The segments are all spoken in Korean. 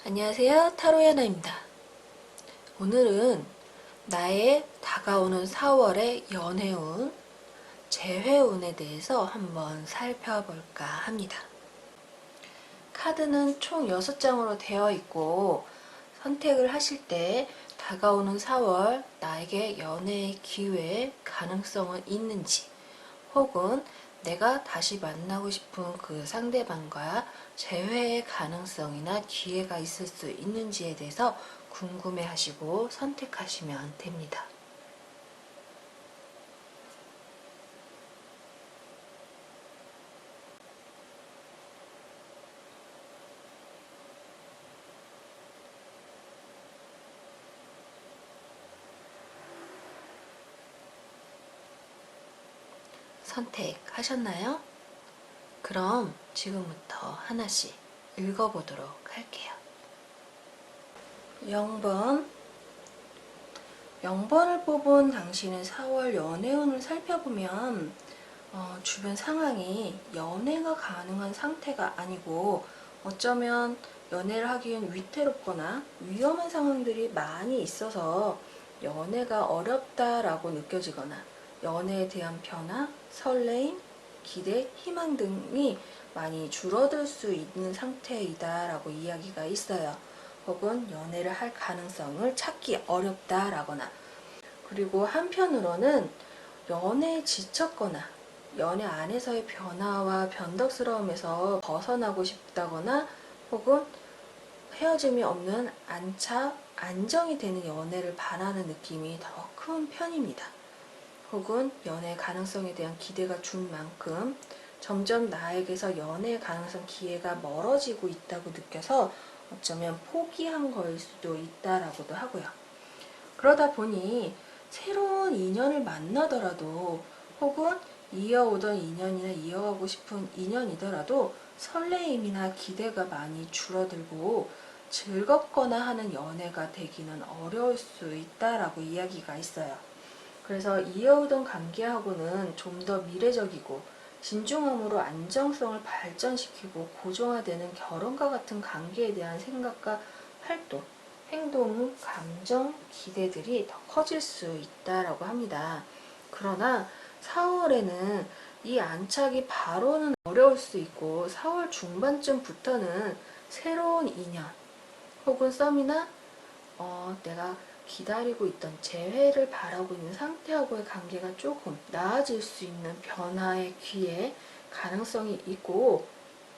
안녕하세요. 타로야나입니다. 오늘은 나의 다가오는 4월의 연애운, 재회운에 대해서 한번 살펴볼까 합니다. 카드는 총 6장으로 되어 있고 선택을 하실 때 다가오는 4월 나에게 연애의 기회, 가능성은 있는지, 혹은 내가 다시 만나고 싶은 그 상대방과 재회의 가능성이나 기회가 있을 수 있는지에 대해서 궁금해 하시고 선택하시면 됩니다. 선택하셨나요? 그럼 지금부터 하나씩 읽어보도록 할게요. 0번. 0번을 뽑은 당신의 4월 연애운을 살펴보면 주변 상황이 연애가 가능한 상태가 아니고 어쩌면 연애를 하기엔 위태롭거나 위험한 상황들이 많이 있어서 연애가 어렵다라고 느껴지거나 연애에 대한 변화, 설레임, 기대, 희망 등이 많이 줄어들 수 있는 상태이다 라고 이야기가 있어요. 혹은 연애를 할 가능성을 찾기 어렵다라거나, 그리고 한편으로는 연애에 지쳤거나 연애 안에서의 변화와 변덕스러움에서 벗어나고 싶다거나 혹은 헤어짐이 없는 안정이 되는 연애를 바라는 느낌이 더 큰 편입니다. 혹은 연애 가능성에 대한 기대가 준 만큼 점점 나에게서 연애 가능성 기회가 멀어지고 있다고 느껴서 어쩌면 포기한 거일 수도 있다라고도 하고요. 그러다 보니 새로운 인연을 만나더라도 혹은 이어오던 인연이나 이어가고 싶은 인연이더라도 설레임이나 기대가 많이 줄어들고 즐겁거나 하는 연애가 되기는 어려울 수 있다라고 이야기가 있어요. 그래서 이어오던 관계하고는 좀 더 미래적이고 진중함으로 안정성을 발전시키고 고정화되는 결혼과 같은 관계에 대한 생각과 활동, 행동, 감정, 기대들이 더 커질 수 있다라고 합니다. 그러나 4월에는 이 안착이 바로는 어려울 수 있고 4월 중반쯤부터는 새로운 인연 혹은 썸이나 내가 기다리고 있던 재회를 바라고 있는 상태하고의 관계가 조금 나아질 수 있는 변화의 기회, 가능성이 있고,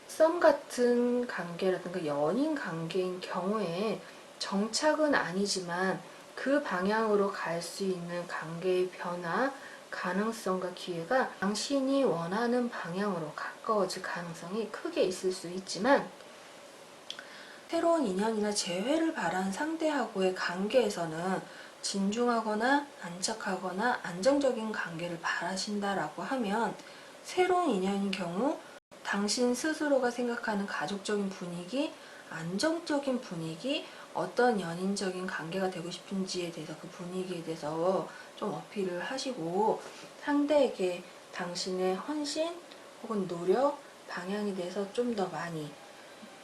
썸 같은 관계라든가 연인 관계인 경우에 정착은 아니지만 그 방향으로 갈 수 있는 관계의 변화, 가능성과 기회가 당신이 원하는 방향으로 가까워질 가능성이 크게 있을 수 있지만, 새로운 인연이나 재회를 바란 상대하고의 관계에서는 진중하거나 안착하거나 안정적인 관계를 바라신다라고 하면 새로운 인연인 경우 당신 스스로가 생각하는 가족적인 분위기, 안정적인 분위기, 어떤 연인적인 관계가 되고 싶은지에 대해서 그 분위기에 대해서 좀 어필을 하시고 상대에게 당신의 헌신 혹은 노력, 방향에 대해서 좀 더 많이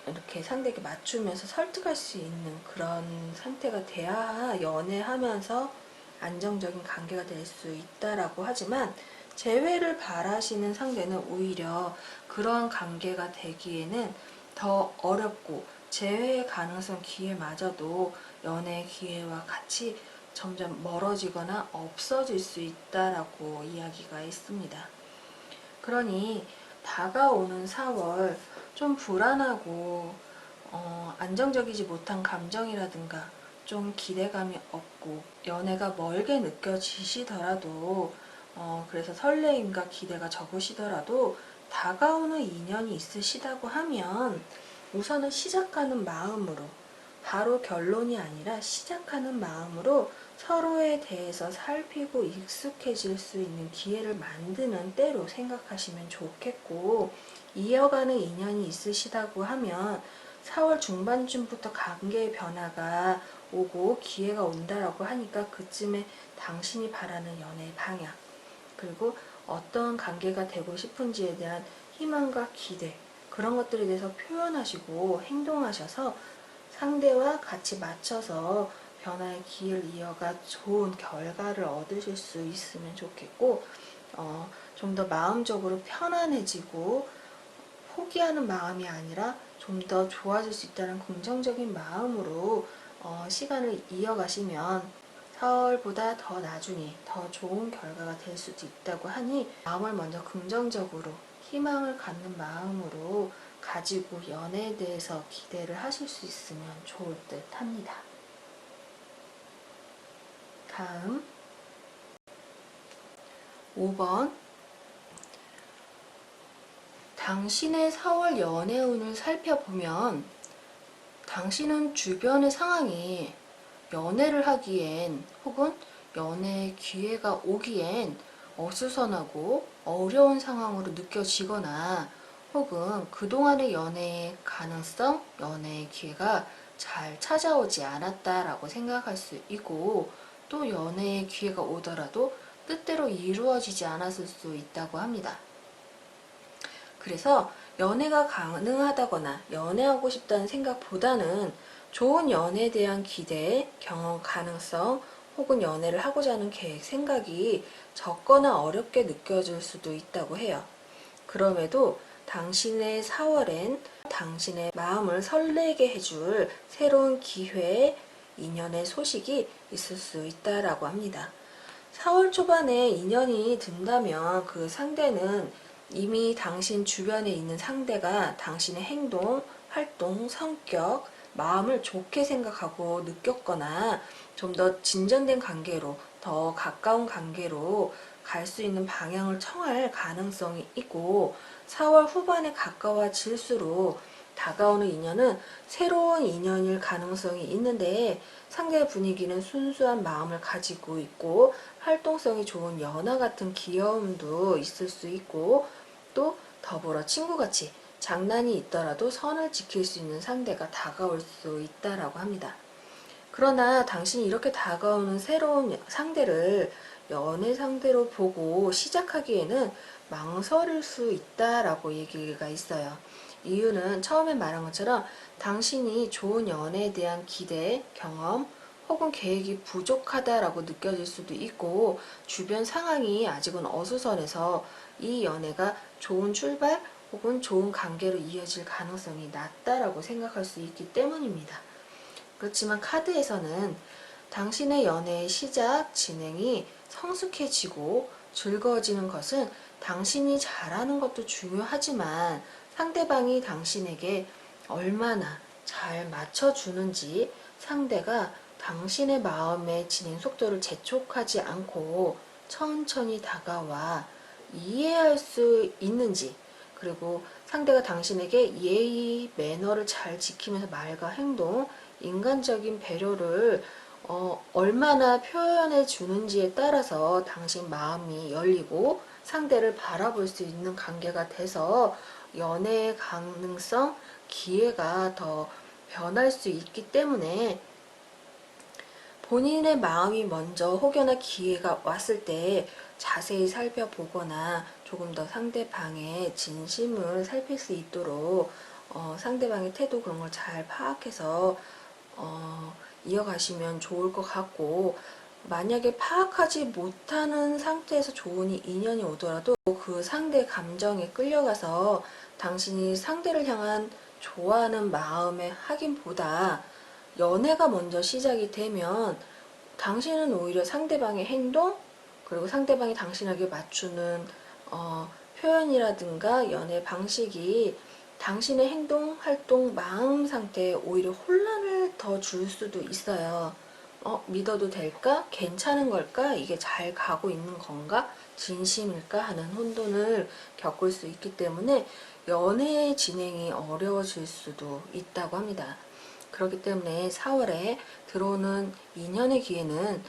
이렇게 상대에게 맞추면서 설득할 수 있는 그런 상태가 돼야 연애하면서 안정적인 관계가 될 수 있다라고 하지만 재회를 바라시는 상대는 오히려 그러한 관계가 되기에는 더 어렵고 재회의 가능성 기회마저도 연애의 기회와 같이 점점 멀어지거나 없어질 수 있다라고 이야기가 있습니다. 그러니 다가오는 4월 좀 불안하고 안정적이지 못한 감정이라든가 좀 기대감이 없고 연애가 멀게 느껴지시더라도 그래서 설레임과 기대가 적으시더라도 다가오는 인연이 있으시다고 하면 우선은 시작하는 마음으로, 바로 결론이 아니라 시작하는 마음으로 서로에 대해서 살피고 익숙해질 수 있는 기회를 만드는 때로 생각하시면 좋겠고, 이어가는 인연이 있으시다고 하면 4월 중반쯤부터 관계의 변화가 오고 기회가 온다라고 하니까 그쯤에 당신이 바라는 연애의 방향, 그리고 어떤 관계가 되고 싶은지에 대한 희망과 기대, 그런 것들에 대해서 표현하시고 행동하셔서 상대와 같이 맞춰서 변화의 길을 이어가 좋은 결과를 얻으실 수 있으면 좋겠고, 좀 더 마음적으로 편안해지고 포기하는 마음이 아니라 좀 더 좋아질 수 있다는 긍정적인 마음으로 시간을 이어가시면 4월보다 더 나중에 더 좋은 결과가 될 수도 있다고 하니, 마음을 먼저 긍정적으로 희망을 갖는 마음으로 가지고 연애에 대해서 기대를 하실 수 있으면 좋을 듯 합니다. 다음 5번, 당신의 4월 연애운을 살펴보면 당신은 주변의 상황이 연애를 하기엔 혹은 연애의 기회가 오기엔 어수선하고 어려운 상황으로 느껴지거나, 혹은 그동안의 연애의 가능성, 연애의 기회가 잘 찾아오지 않았다라고 생각할 수 있고, 또 연애의 기회가 오더라도 뜻대로 이루어지지 않았을 수 있다고 합니다. 그래서 연애가 가능하다거나 연애하고 싶다는 생각보다는 좋은 연애에 대한 기대, 경험 가능성, 혹은 연애를 하고자 하는 계획, 생각이 적거나 어렵게 느껴질 수도 있다고 해요. 그럼에도 당신의 4월엔 당신의 마음을 설레게 해줄 새로운 기회, 인연의 소식이 있을 수 있다라고 합니다. 4월 초반에 인연이 든다면 그 상대는 이미 당신 주변에 있는 상대가 당신의 행동, 활동, 성격, 마음을 좋게 생각하고 느꼈거나 좀 더 진전된 관계로, 더 가까운 관계로 갈 수 있는 방향을 청할 가능성이 있고, 4월 후반에 가까워질수록 다가오는 인연은 새로운 인연일 가능성이 있는데, 상대의 분위기는 순수한 마음을 가지고 있고 활동성이 좋은 연하 같은 귀여움도 있을 수 있고, 또 더불어 친구같이 장난이 있더라도 선을 지킬 수 있는 상대가 다가올 수 있다라고 합니다. 그러나 당신이 이렇게 다가오는 새로운 상대를 연애 상대로 보고 시작하기에는 망설일 수 있다라고 얘기가 있어요. 이유는 처음에 말한 것처럼 당신이 좋은 연애에 대한 기대, 경험, 혹은 계획이 부족하다라고 느껴질 수도 있고, 주변 상황이 아직은 어수선해서 이 연애가 좋은 출발 혹은 좋은 관계로 이어질 가능성이 낮다라고 생각할 수 있기 때문입니다. 그렇지만 카드에서는 당신의 연애의 시작, 진행이 성숙해지고 즐거워지는 것은 당신이 잘하는 것도 중요하지만 상대방이 당신에게 얼마나 잘 맞춰주는지, 상대가 당신의 마음의 진행 속도를 재촉하지 않고 천천히 다가와 이해할 수 있는지, 그리고 상대가 당신에게 예의, 매너를 잘 지키면서 말과 행동, 인간적인 배려를 얼마나 표현해 주는지에 따라서 당신 마음이 열리고 상대를 바라볼 수 있는 관계가 돼서 연애의 가능성, 기회가 더 변할 수 있기 때문에, 본인의 마음이 먼저 혹여나 기회가 왔을 때 자세히 살펴보거나 조금 더 상대방의 진심을 살필 수 있도록 상대방의 태도, 그런 걸 잘 파악해서 이어가시면 좋을 것 같고, 만약에 파악하지 못하는 상태에서 좋은 인연이 오더라도 그 상대 감정에 끌려가서 당신이 상대를 향한 좋아하는 마음의 확인보다 연애가 먼저 시작이 되면 당신은 오히려 상대방의 행동, 그리고 상대방이 당신에게 맞추는 표현이라든가 연애 방식이 당신의 행동, 활동, 마음 상태에 오히려 혼란을 더 줄 수도 있어요. 믿어도 될까? 괜찮은 걸까? 이게 잘 가고 있는 건가? 진심일까? 하는 혼돈을 겪을 수 있기 때문에 연애의 진행이 어려워질 수도 있다고 합니다. 그렇기 때문에 4월에 들어오는 인연의 기회는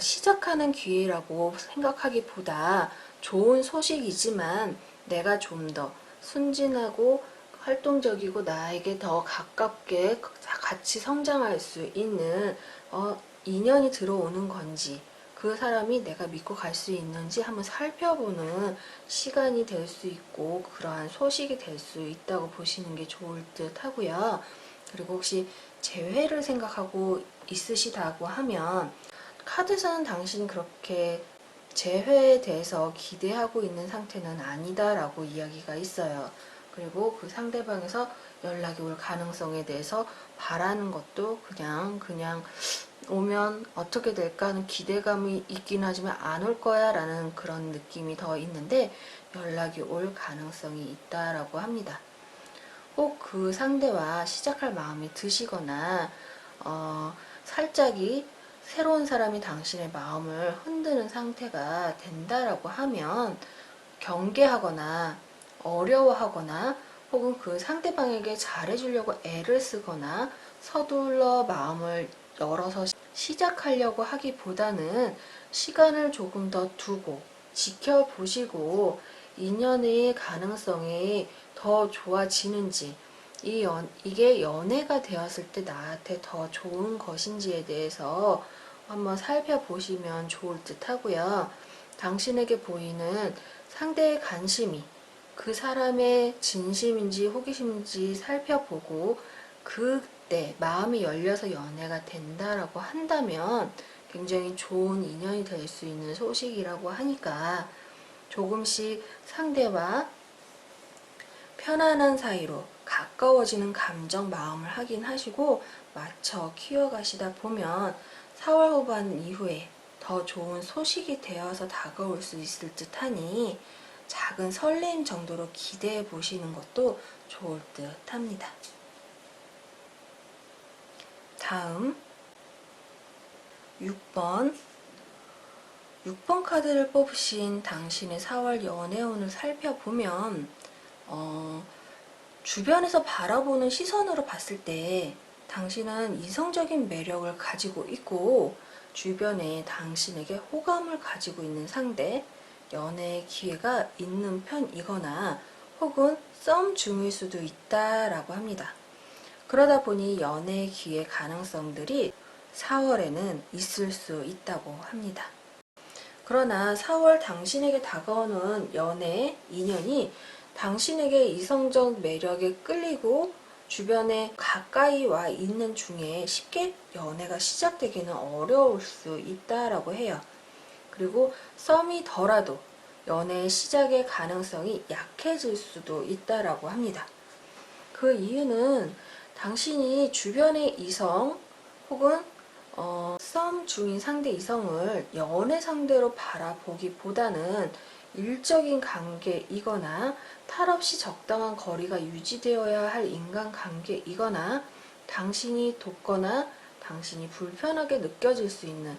시작하는 기회라고 생각하기보다 좋은 소식이지만, 내가 좀 더 순진하고 활동적이고 나에게 더 가깝게 같이 성장할 수 있는 인연이 들어오는 건지, 그 사람이 내가 믿고 갈 수 있는지 한번 살펴보는 시간이 될 수 있고, 그러한 소식이 될 수 있다고 보시는 게 좋을 듯 하고요. 그리고 혹시 재회를 생각하고 있으시다고 하면 카드에서는 당신이 그렇게 재회에 대해서 기대하고 있는 상태는 아니다라고 이야기가 있어요. 그리고 그 상대방에서 연락이 올 가능성에 대해서 바라는 것도 그냥 오면 어떻게 될까 하는 기대감이 있긴 하지만 안 올 거야 라는 그런 느낌이 더 있는데 연락이 올 가능성이 있다라고 합니다. 꼭 그 상대와 시작할 마음이 드시거나 살짝이 새로운 사람이 당신의 마음을 흔드는 상태가 된다라고 하면 경계하거나 어려워하거나 혹은 그 상대방에게 잘해주려고 애를 쓰거나 서둘러 마음을 열어서 시작하려고 하기보다는 시간을 조금 더 두고 지켜보시고 인연의 가능성이 더 좋아지는지 이게 연애가 되었을 때 나한테 더 좋은 것인지에 대해서 한번 살펴보시면 좋을 듯 하고요. 당신에게 보이는 상대의 관심이 그 사람의 진심인지 호기심인지 살펴보고 그때 마음이 열려서 연애가 된다라고 한다면 굉장히 좋은 인연이 될 수 있는 소식이라고 하니까 조금씩 상대와 편안한 사이로 가까워지는 감정 마음을 확인하시고 맞춰 키워가시다 보면 4월 후반 이후에 더 좋은 소식이 되어서 다가올 수 있을 듯 하니 작은 설레임 정도로 기대해 보시는 것도 좋을 듯 합니다. 다음 6번 카드를 뽑으신 당신의 4월 연애운을 살펴보면 주변에서 바라보는 시선으로 봤을 때 당신은 이성적인 매력을 가지고 있고 주변에 당신에게 호감을 가지고 있는 상대, 연애의 기회가 있는 편이거나 혹은 썸 중일 수도 있다라고 합니다. 그러다 보니 연애의 기회 가능성들이 4월에는 있을 수 있다고 합니다. 그러나 4월 당신에게 다가오는 연애 인연이 당신에게 이성적 매력에 끌리고 주변에 가까이 와 있는 중에 쉽게 연애가 시작되기는 어려울 수 있다라고 해요. 그리고 썸이더라도 연애의 시작의 가능성이 약해질 수도 있다라고 합니다. 그 이유는 당신이 주변의 이성 혹은 썸 중인 상대 이성을 연애 상대로 바라보기보다는 일적인 관계이거나 탈없이 적당한 거리가 유지되어야 할 인간관계이거나 당신이 돕거나 당신이 불편하게 느껴질 수 있는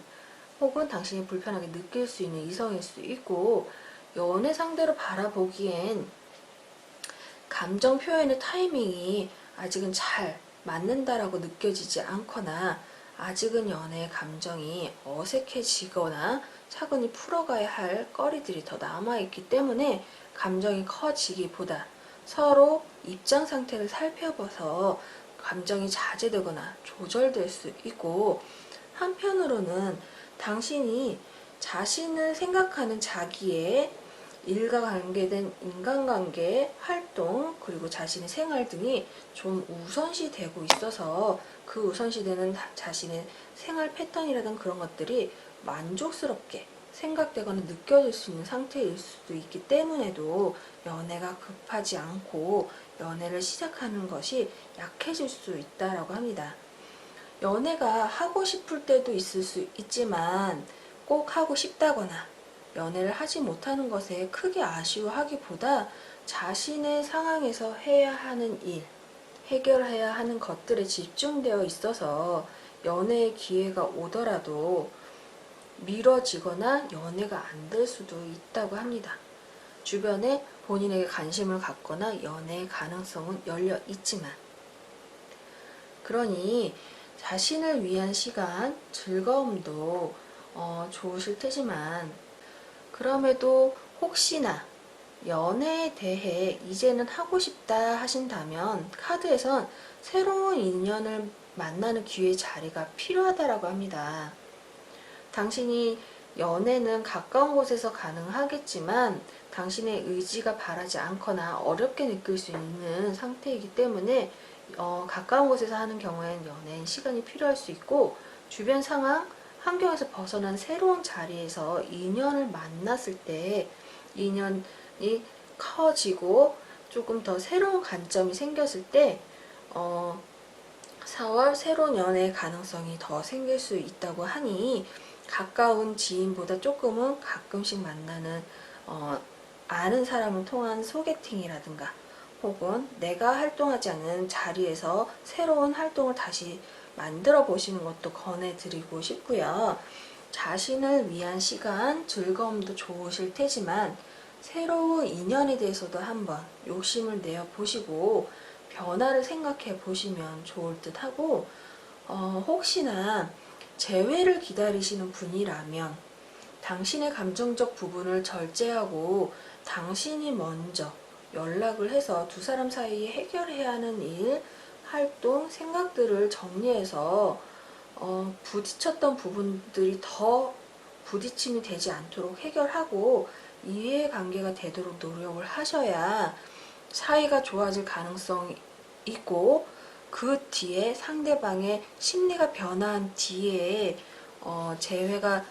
혹은 당신이 불편하게 느낄 수 있는 이성일 수 있고 연애 상대로 바라보기엔 감정 표현의 타이밍이 아직은 잘 맞는다라고 느껴지지 않거나 아직은 연애의 감정이 어색해지거나 차분히 풀어가야 할 거리들이 더 남아있기 때문에 감정이 커지기보다 서로 입장 상태를 살펴봐서 감정이 자제되거나 조절될 수 있고 한편으로는 당신이 자신을 생각하는 자기의 일과 관계된 인간관계, 활동, 그리고 자신의 생활 등이 좀 우선시 되고 있어서 그 우선시되는 자신의 생활 패턴이라든 그런 것들이 만족스럽게 생각되거나 느껴질 수 있는 상태일 수도 있기 때문에도 연애가 급하지 않고 연애를 시작하는 것이 약해질 수 있다고 합니다. 연애가 하고 싶을 때도 있을 수 있지만 꼭 하고 싶다거나 연애를 하지 못하는 것에 크게 아쉬워하기보다 자신의 상황에서 해야 하는 일, 해결해야 하는 것들에 집중되어 있어서 연애의 기회가 오더라도 미뤄지거나 연애가 안 될 수도 있다고 합니다. 주변에 본인에게 관심을 갖거나 연애의 가능성은 열려 있지만 그러니 자신을 위한 시간, 즐거움도 좋으실 테지만 그럼에도 혹시나 연애에 대해 이제는 하고 싶다 하신다면 카드에선 새로운 인연을 만나는 기회 자리가 필요하다고 합니다. 당신이 연애는 가까운 곳에서 가능하겠지만 당신의 의지가 바라지 않거나 어렵게 느낄 수 있는 상태이기 때문에 가까운 곳에서 하는 경우에는 연애엔 시간이 필요할 수 있고, 주변 상황, 환경에서 벗어난 새로운 자리에서 인연을 만났을 때 인연이 커지고 조금 더 새로운 관점이 생겼을 때 4월 새로운 연애의 가능성이 더 생길 수 있다고 하니, 가까운 지인보다 조금은 가끔씩 만나는 아는 사람을 통한 소개팅이라든가, 혹은 내가 활동하지 않는 자리에서 새로운 활동을 다시 만들어 보시는 것도 권해드리고 싶고요. 자신을 위한 시간, 즐거움도 좋으실 테지만 새로운 인연에 대해서도 한번 욕심을 내어 보시고 변화를 생각해 보시면 좋을 듯 하고, 혹시나 재회를 기다리시는 분이라면 당신의 감정적 부분을 절제하고 당신이 먼저 연락을 해서 두 사람 사이에 해결해야 하는 일, 활동, 생각들을 정리해서 부딪혔던 부분들이 더 부딪힘이 되지 않도록 해결하고 이해관계가 되도록 노력을 하셔야 사이가 좋아질 가능성이 있고, 그 뒤에 상대방의 심리가 변한 뒤에 재회가,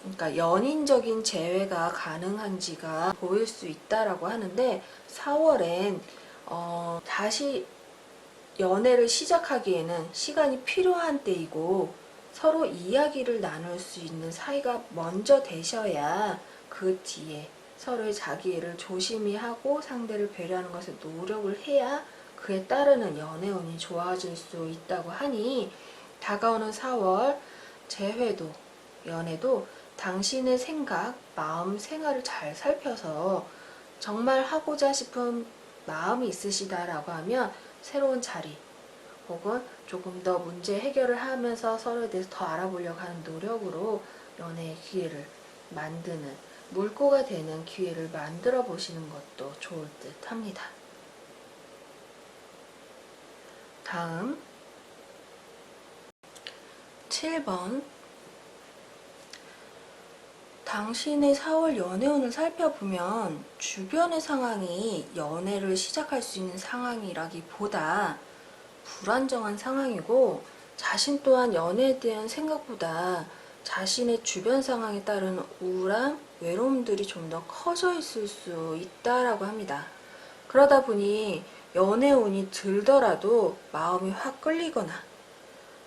그러니까 연인적인 재회가 가능한지가 보일 수 있다라고 하는데, 4월엔 다시 연애를 시작하기에는 시간이 필요한 때이고, 서로 이야기를 나눌 수 있는 사이가 먼저 되셔야 그 뒤에 서로의 자기애를 조심히 하고 상대를 배려하는 것에 노력을 해야 그에 따르는 연애운이 좋아질 수 있다고 하니, 다가오는 4월 재회도 연애도 당신의 생각, 마음, 생활을 잘 살펴서 정말 하고자 싶은 마음이 있으시다라고 하면 새로운 자리, 혹은 조금 더 문제 해결을 하면서 서로에 대해서 더 알아보려고 하는 노력으로 연애의 기회를 만드는, 물꼬가 되는 기회를 만들어 보시는 것도 좋을 듯 합니다. 다음 7번, 당신의 4월 연애운을 살펴보면 주변의 상황이 연애를 시작할 수 있는 상황이라기보다 불안정한 상황이고, 자신 또한 연애에 대한 생각보다 자신의 주변 상황에 따른 우울함, 외로움들이 좀 더 커져 있을 수 있다라고 합니다. 그러다 보니 연애운이 들더라도 마음이 확 끌리거나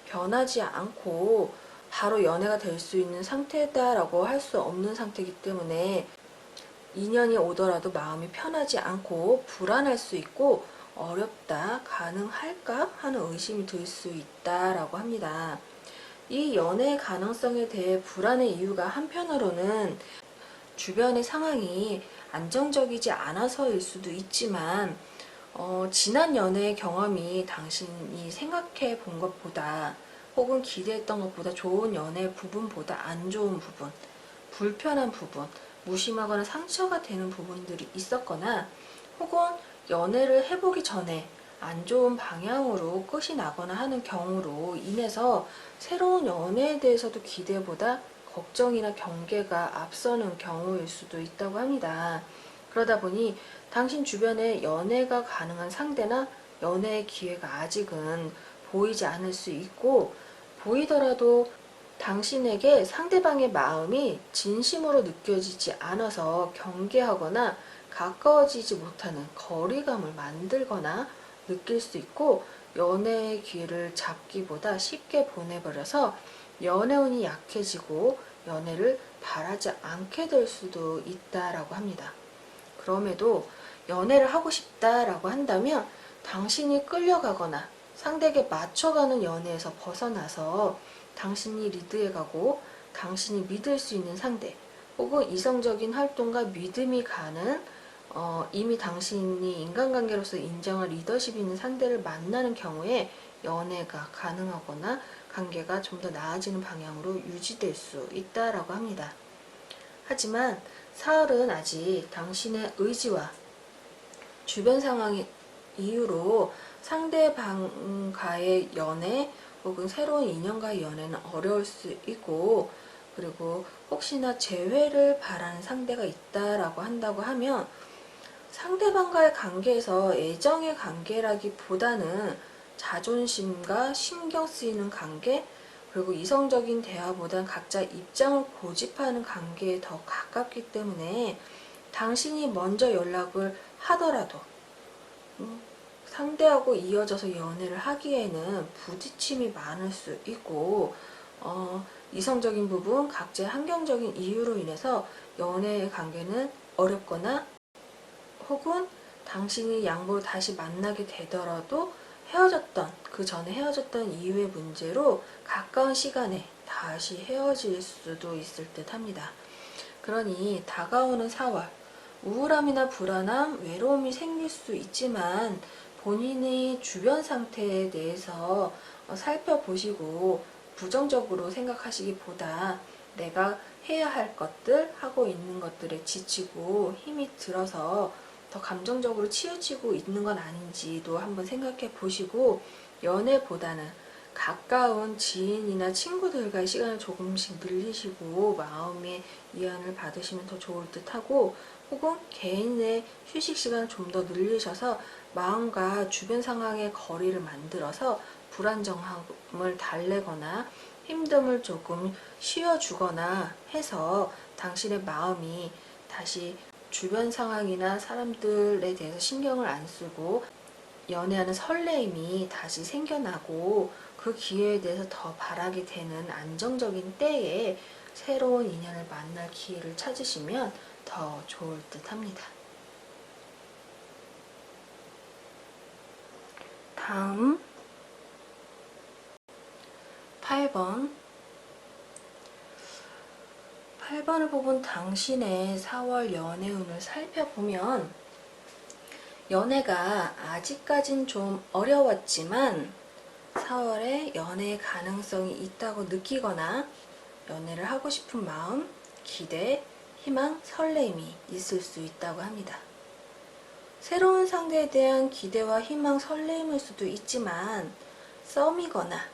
변하지 않고 바로 연애가 될 수 있는 상태다라고 할 수 없는 상태이기 때문에 인연이 오더라도 마음이 편하지 않고 불안할 수 있고, 어렵다, 가능할까 하는 의심이 들 수 있다라고 합니다. 이 연애의 가능성에 대해 불안의 이유가 한편으로는 주변의 상황이 안정적이지 않아서일 수도 있지만, 지난 연애의 경험이 당신이 생각해 본 것보다, 혹은 기대했던 것보다 좋은 연애 부분보다 안 좋은 부분, 불편한 부분, 무심하거나 상처가 되는 부분들이 있었거나, 혹은 연애를 해보기 전에 안 좋은 방향으로 끝이 나거나 하는 경우로 인해서 새로운 연애에 대해서도 기대보다 걱정이나 경계가 앞서는 경우일 수도 있다고 합니다. 그러다 보니 당신 주변에 연애가 가능한 상대나 연애의 기회가 아직은 보이지 않을 수 있고, 보이더라도 당신에게 상대방의 마음이 진심으로 느껴지지 않아서 경계하거나 가까워지지 못하는 거리감을 만들거나 느낄 수 있고, 연애의 기회를 잡기보다 쉽게 보내버려서 연애운이 약해지고 연애를 바라지 않게 될 수도 있다라고 합니다. 그럼에도 연애를 하고 싶다라고 한다면 당신이 끌려가거나 상대에게 맞춰가는 연애에서 벗어나서 당신이 리드해가고 당신이 믿을 수 있는 상대, 혹은 이성적인 활동과 믿음이 가는 이미 당신이 인간관계로서 인정한 리더십이 있는 상대를 만나는 경우에 연애가 가능하거나 관계가 좀 더 나아지는 방향으로 유지될 수 있다라고 합니다. 하지만 사흘은 아직 당신의 의지와 주변 상황의 이유로 상대방과의 연애, 혹은 새로운 인연과의 연애는 어려울 수 있고, 그리고 혹시나 재회를 바라는 상대가 있다라고 한다고 하면 상대방과의 관계에서 애정의 관계라기보다는 자존심과 신경 쓰이는 관계, 그리고 이성적인 대화보단 각자 입장을 고집하는 관계에 더 가깝기 때문에 당신이 먼저 연락을 하더라도 상대하고 이어져서 연애를 하기에는 부딪힘이 많을 수 있고, 이성적인 부분, 각자의 환경적인 이유로 인해서 연애의 관계는 어렵거나, 혹은 당신이 양보로 다시 만나게 되더라도 그 전에 헤어졌던 이유의 문제로 가까운 시간에 다시 헤어질 수도 있을 듯 합니다. 그러니 다가오는 4월, 우울함이나 불안함, 외로움이 생길 수 있지만 본인의 주변 상태에 대해서 살펴보시고 부정적으로 생각하시기보다 내가 해야 할 것들, 하고 있는 것들에 지치고 힘이 들어서 더 감정적으로 치우치고 있는 건 아닌지도 한번 생각해 보시고, 연애보다는 가까운 지인이나 친구들과의 시간을 조금씩 늘리시고 마음의 위안을 받으시면 더 좋을 듯 하고, 혹은 개인의 휴식 시간을 좀 더 늘리셔서 마음과 주변 상황의 거리를 만들어서 불안정함을 달래거나 힘듦을 조금 쉬어주거나 해서 당신의 마음이 다시 주변 상황이나 사람들에 대해서 신경을 안 쓰고 연애하는 설레임이 다시 생겨나고, 그 기회에 대해서 더 바라게 되는 안정적인 때에 새로운 인연을 만날 기회를 찾으시면 더 좋을 듯 합니다. 다음 8번. 8번을 뽑은 당신의 4월 연애운을 살펴보면, 연애가 아직까진 좀 어려웠지만 4월에 연애의 가능성이 있다고 느끼거나 연애를 하고 싶은 마음, 기대, 희망, 설렘이 있을 수 있다고 합니다. 새로운 상대에 대한 기대와 희망, 설렘일 수도 있지만 썸이거나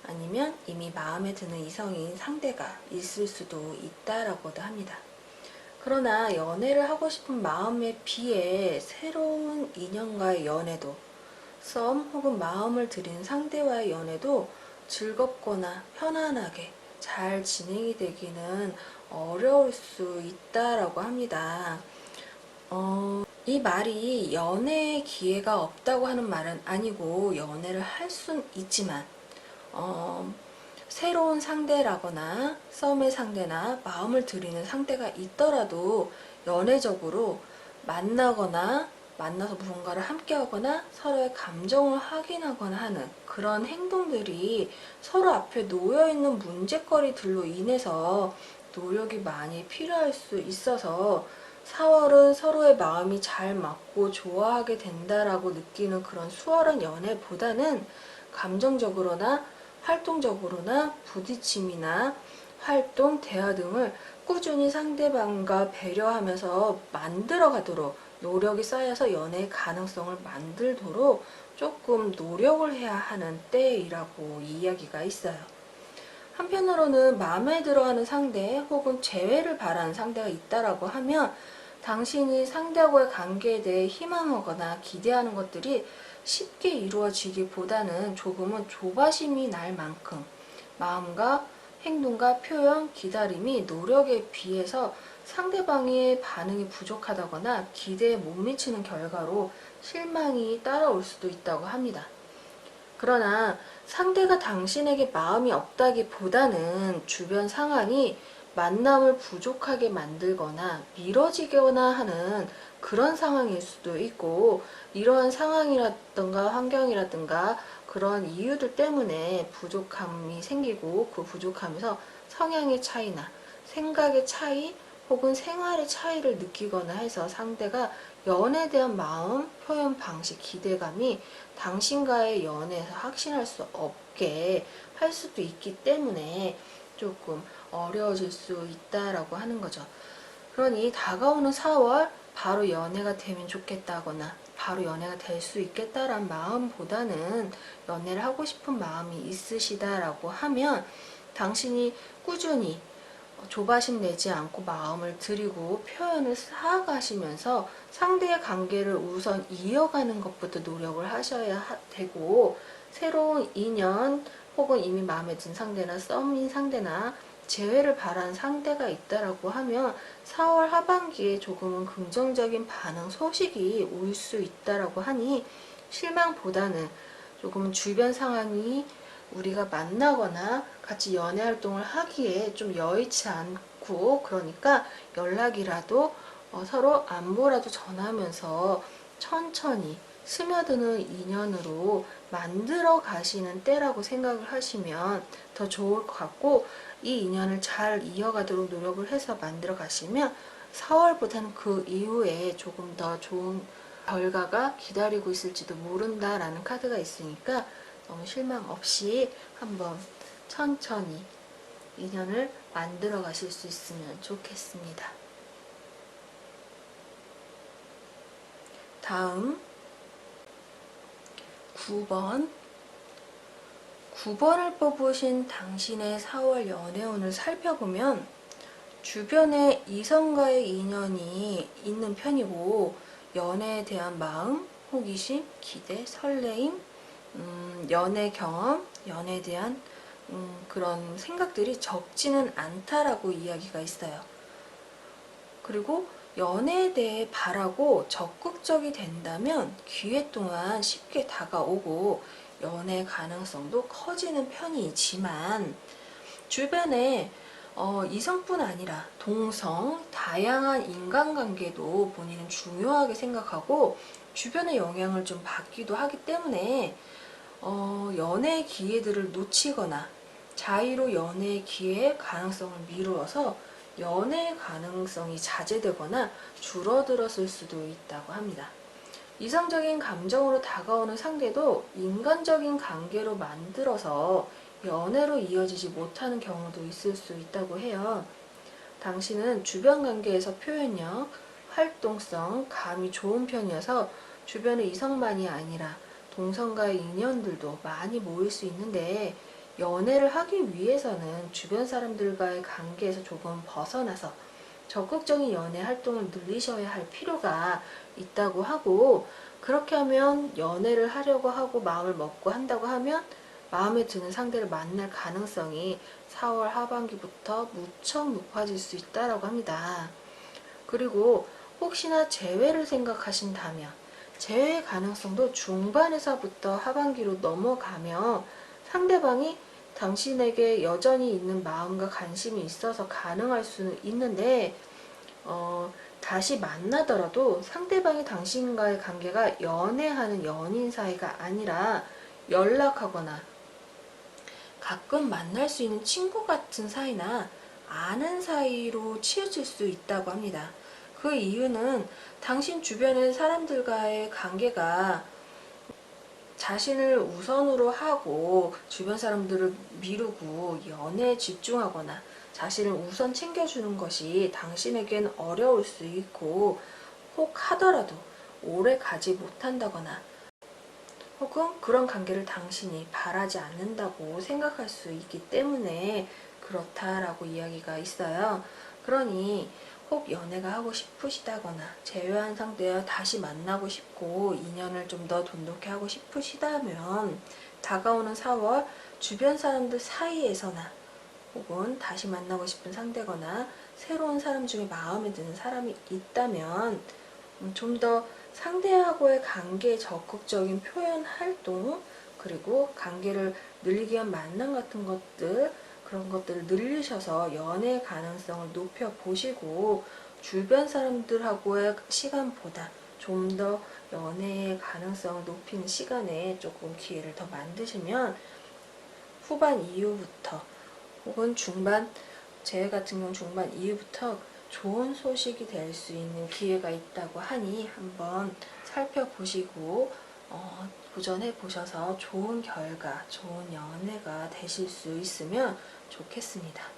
아니면 이미 마음에 드는 이성인 상대가 있을 수도 있다라고도 합니다. 그러나 연애를 하고 싶은 마음에 비해 새로운 인연과의 연애도, 썸 혹은 마음을 들인 상대와의 연애도 즐겁거나 편안하게 잘 진행이 되기는 어려울 수 있다라고 합니다. 이 말이 연애의 기회가 없다고 하는 말은 아니고, 연애를 할 순 있지만 새로운 상대라거나 썸의 상대나 마음을 들이는 상대가 있더라도 연애적으로 만나서 무언가를 함께 하거나 서로의 감정을 확인하거나 하는 그런 행동들이 서로 앞에 놓여있는 문제거리들로 인해서 노력이 많이 필요할 수 있어서 4월은 서로의 마음이 잘 맞고 좋아하게 된다라고 느끼는 그런 수월한 연애보다는 감정적으로나 활동적으로나 부딪힘이나 활동, 대화 등을 꾸준히 상대방과 배려하면서 만들어가도록 노력이 쌓여서 연애의 가능성을 만들도록 조금 노력을 해야 하는 때이라고 이야기가 있어요. 한편으로는 마음에 들어하는 상대 혹은 재회를 바라는 상대가 있다라고 하면 당신이 상대하고의 관계에 대해 희망하거나 기대하는 것들이 쉽게 이루어지기보다는 조금은 조바심이 날 만큼 마음과 행동과 표현, 기다림이 노력에 비해서 상대방의 반응이 부족하다거나 기대에 못 미치는 결과로 실망이 따라올 수도 있다고 합니다. 그러나 상대가 당신에게 마음이 없다기보다는 주변 상황이 만남을 부족하게 만들거나 미뤄지거나 하는 그런 상황일 수도 있고, 이러한 상황이라든가 환경이라든가 그런 이유들 때문에 부족함이 생기고, 그 부족함에서 성향의 차이나 생각의 차이 혹은 생활의 차이를 느끼거나 해서 상대가 연애에 대한 마음, 표현 방식, 기대감이 당신과의 연애에서 확신할 수 없게 할 수도 있기 때문에 조금 어려워질 수 있다라고 하는 거죠. 그러니 다가오는 4월 바로 연애가 되면 좋겠다거나 바로 연애가 될 수 있겠다라는 마음보다는 연애를 하고 싶은 마음이 있으시다라고 하면 당신이 꾸준히 조바심 내지 않고 마음을 들이고 표현을 쌓아가시면서 상대의 관계를 우선 이어가는 것부터 노력을 하셔야 되고, 새로운 인연 혹은 이미 마음에 든 상대나 썸인 상대나 재회를 바란 상대가 있다라고 하면 4월 하반기에 조금은 긍정적인 반응 소식이 올 수 있다라고 하니 실망보다는 조금 주변 상황이 우리가 만나거나 같이 연애 활동을 하기에 좀 여의치 않고 그러니까 연락이라도 서로 안부라도 전하면서 천천히 스며드는 인연으로 만들어 가시는 때라고 생각을 하시면 더 좋을 것 같고 이 인연을 잘 이어가도록 노력을 해서 만들어 가시면 4월보다는 그 이후에 조금 더 좋은 결과가 기다리고 있을지도 모른다라는 카드가 있으니까 너무 실망 없이 한번 천천히 인연을 만들어 가실 수 있으면 좋겠습니다. 다음 9번 9번을 뽑으신 당신의 4월 연애운을 살펴보면 주변에 이성과의 인연이 있는 편이고 연애에 대한 마음, 호기심, 기대, 설레임, 연애 경험, 연애에 대한 그런 생각들이 적지는 않다라고 이야기가 있어요. 그리고 연애에 대해 바라고 적극적이 된다면 기회 동안 쉽게 다가오고 연애 가능성도 커지는 편이지만 주변에 이성뿐 아니라 동성, 다양한 인간관계도 본인은 중요하게 생각하고 주변의 영향을 좀 받기도 하기 때문에 연애의 기회들을 놓치거나 자의로 연애의 기회 가능성을 미루어서 연애 가능성이 자제되거나 줄어들었을 수도 있다고 합니다. 이성적인 감정으로 다가오는 상대도 인간적인 관계로 만들어서 연애로 이어지지 못하는 경우도 있을 수 있다고 해요. 당신은 주변 관계에서 표현력, 활동성, 감이 좋은 편이어서 주변의 이성만이 아니라 동성과의 인연들도 많이 모일 수 있는데 연애를 하기 위해서는 주변 사람들과의 관계에서 조금 벗어나서 적극적인 연애 활동을 늘리셔야 할 필요가 있다고 하고 그렇게 하면 연애를 하려고 하고 마음을 먹고 한다고 하면 마음에 드는 상대를 만날 가능성이 4월 하반기부터 무척 높아질 수 있다고 합니다. 그리고 혹시나 재회를 생각하신다면 재회 가능성도 중반에서부터 하반기로 넘어가며 상대방이 당신에게 여전히 있는 마음과 관심이 있어서 가능할 수는 있는데 다시 만나더라도 상대방이 당신과의 관계가 연애하는 연인 사이가 아니라 연락하거나 가끔 만날 수 있는 친구 같은 사이나 아는 사이로 치우칠 수 있다고 합니다. 그 이유는 당신 주변의 사람들과의 관계가 자신을 우선으로 하고 주변 사람들을 미루고 연애에 집중하거나 자신을 우선 챙겨주는 것이 당신에겐 어려울 수 있고 혹 하더라도 오래 가지 못한다거나 혹은 그런 관계를 당신이 바라지 않는다고 생각할 수 있기 때문에 그렇다라고 이야기가 있어요. 그러니 혹 연애가 하고 싶으시다거나 재회한 상대와 다시 만나고 싶고 인연을 좀 더 돈독히 하고 싶으시다면 다가오는 4월 주변 사람들 사이에서나 혹은 다시 만나고 싶은 상대거나 새로운 사람 중에 마음에 드는 사람이 있다면 좀 더 상대하고의 관계에 적극적인 표현 활동 그리고 관계를 늘리기 위한 만남 같은 것들 그런 것들을 늘리셔서 연애 가능성을 높여 보시고 주변 사람들하고의 시간보다 좀 더 연애의 가능성을 높이는 시간에 조금 기회를 더 만드시면 후반 이후부터 혹은 중반 제 같은 경우 중반 이후부터 좋은 소식이 될 수 있는 기회가 있다고 하니 한번 살펴보시고 도전해 보셔서 좋은 결과, 좋은 연애가 되실 수 있으면 좋겠습니다.